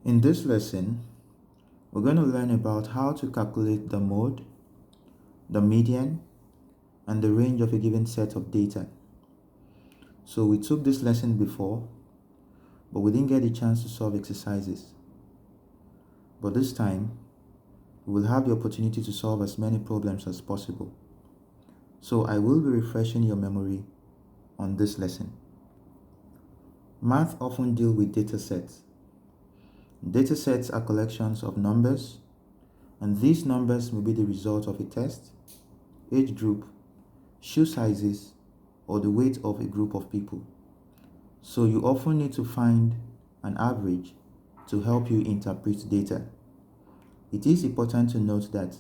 In this lesson, we're going to learn about how to calculate the mode, the median, and the range of a given set of data. So we took this lesson before, but we didn't get a chance to solve exercises. But this time, we will have the opportunity to solve as many problems as possible. So I will be refreshing your memory on this lesson. Math often deal with data sets. Data sets are collections of numbers, and these numbers may be the result of a test, age group, shoe sizes, or the weight of a group of people. So you often need to find an average to help you interpret data. It is important to note that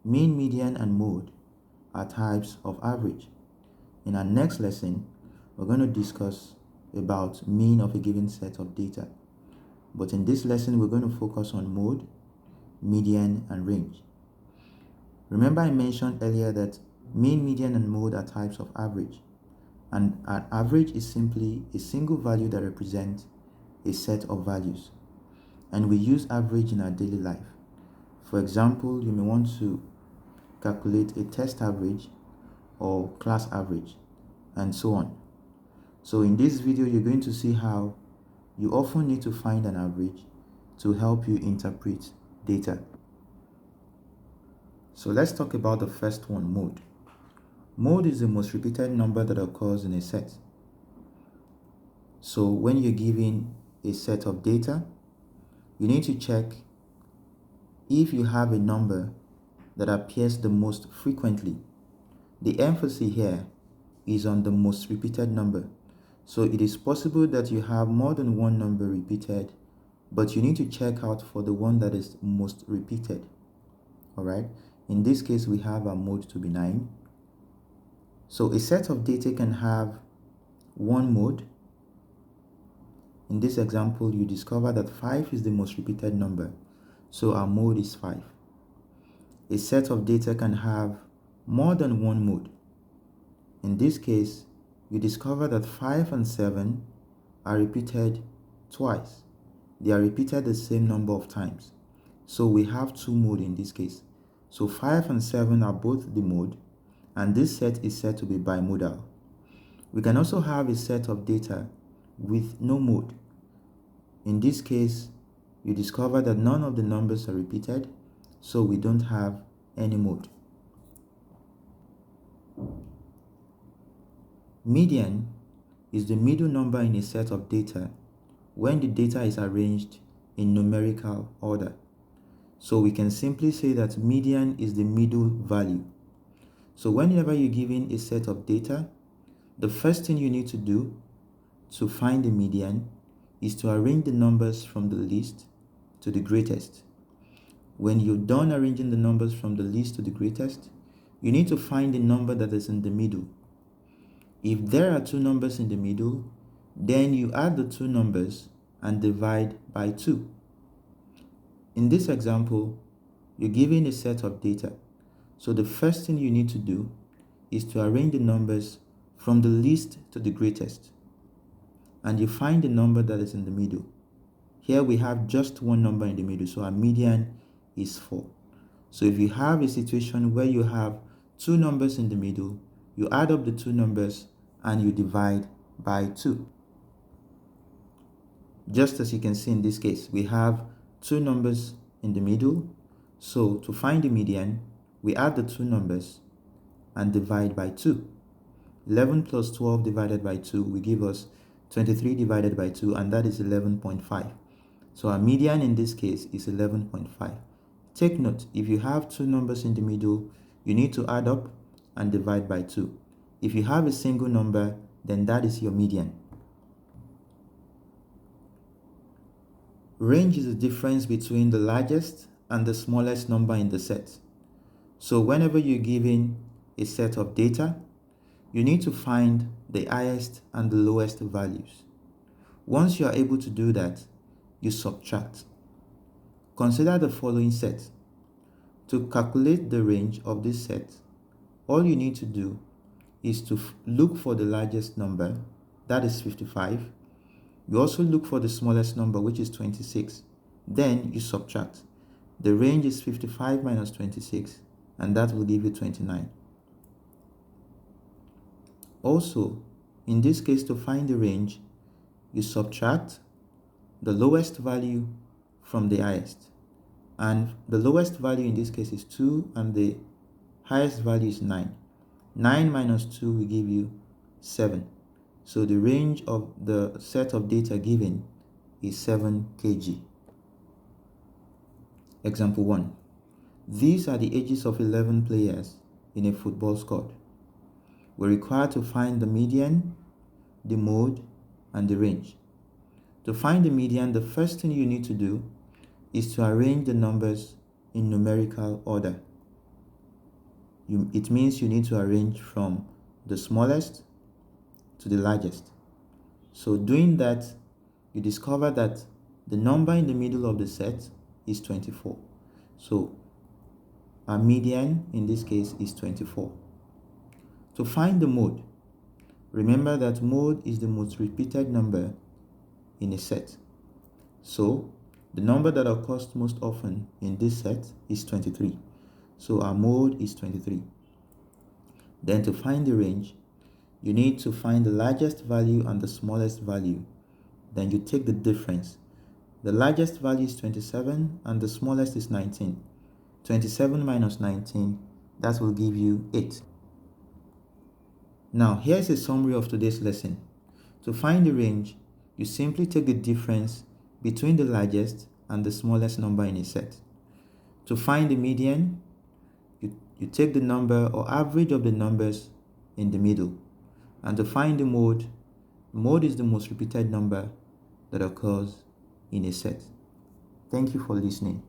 mean, median, and mode are types of average. In our next lesson, we're going to discuss about mean of a given set of data. But in this lesson, we're going to focus on mode, median, and range. Remember I mentioned earlier that mean, median, and mode are types of average. And an average is simply a single value that represents a set of values. And we use average in our daily life. For example, you may want to calculate a test average or class average, and so on. So in this video, you're going to see how you often need to find an average to help you interpret data. So let's talk about the first one, mode. Mode is the most repeated number that occurs in a set. So when you're given a set of data, you need to check if you have a number that appears the most frequently. The emphasis here is on the most repeated number. So it is possible that you have more than one number repeated, but you need to check out for the one that is most repeated. All right. In this case, we have our mode to be 9. So a set of data can have one mode. In this example, you discover that 5 is the most repeated number, so our mode is 5. A set of data can have more than one mode. In this case, you discover that 5 and 7 are repeated twice. They are repeated the same number of times. So we have two modes in this case. So 5 and 7 are both the mode, and this set is said to be bimodal. We can also have a set of data with no mode. In this case, you discover that none of the numbers are repeated, so we don't have any mode. Median is the middle number in a set of data when the data is arranged in numerical order. So we can simply say that median is the middle value. So whenever you're given a set of data, the first thing you need to do to find the median is to arrange the numbers from the least to the greatest. When you're done arranging the numbers from the least to the greatest, you need to find the number that is in the middle. If there are two numbers in the middle, then you add the two numbers and divide by 2. In this example, you're given a set of data. So the first thing you need to do is to arrange the numbers from the least to the greatest. And you find the number that is in the middle. Here we have just one number in the middle, so our median is 4. So if you have a situation where you have two numbers in the middle, you add up the two numbers and you divide by 2. Just as you can see in this case, we have two numbers in the middle. So to find the median, we add the two numbers and divide by 2. 11 plus 12 divided by 2 will give us 23 divided by 2, and that is 11.5. So our median in this case is 11.5. Take note, if you have two numbers in the middle, you need to add up and divide by 2. If you have a single number, then that is your median. Range is the difference between the largest and the smallest number in the set. So whenever you're given a set of data, you need to find the highest and the lowest values. Once you are able to do that, you subtract. Consider the following set. To calculate the range of this set, all you need to do is to look for the largest number, that is 55. You also look for the smallest number, which is 26. Then you subtract. The range is 55 minus 26, and that will give you 29. Also, in this case, to find the range, you subtract the lowest value from the highest. And the lowest value in this case is 2, and the highest value is 9. 9 minus 2 will give you 7. So the range of the set of data given is 7 kg. Example 1. These are the ages of 11 players in a football squad. We're required to find the median, the mode, and the range. To find the median, the first thing you need to do is to arrange the numbers in numerical order. It means you need to arrange from the smallest to the largest. So doing that, you discover that the number in the middle of the set is 24. So our median in this case is 24. To find the mode, remember that mode is the most repeated number in a set. So the number that occurs most often in this set is 23. So our mode is 23. Then to find the range, you need to find the largest value and the smallest value. Then you take the difference. The largest value is 27 and the smallest is 19. 27 minus 19, that will give you 8. Now here's a summary of today's lesson. To find the range, you simply take the difference between the largest and the smallest number in a set. To find the median, you take the number or average of the numbers in the middle. And to find the mode is the most repeated number that occurs in a set. Thank you for listening.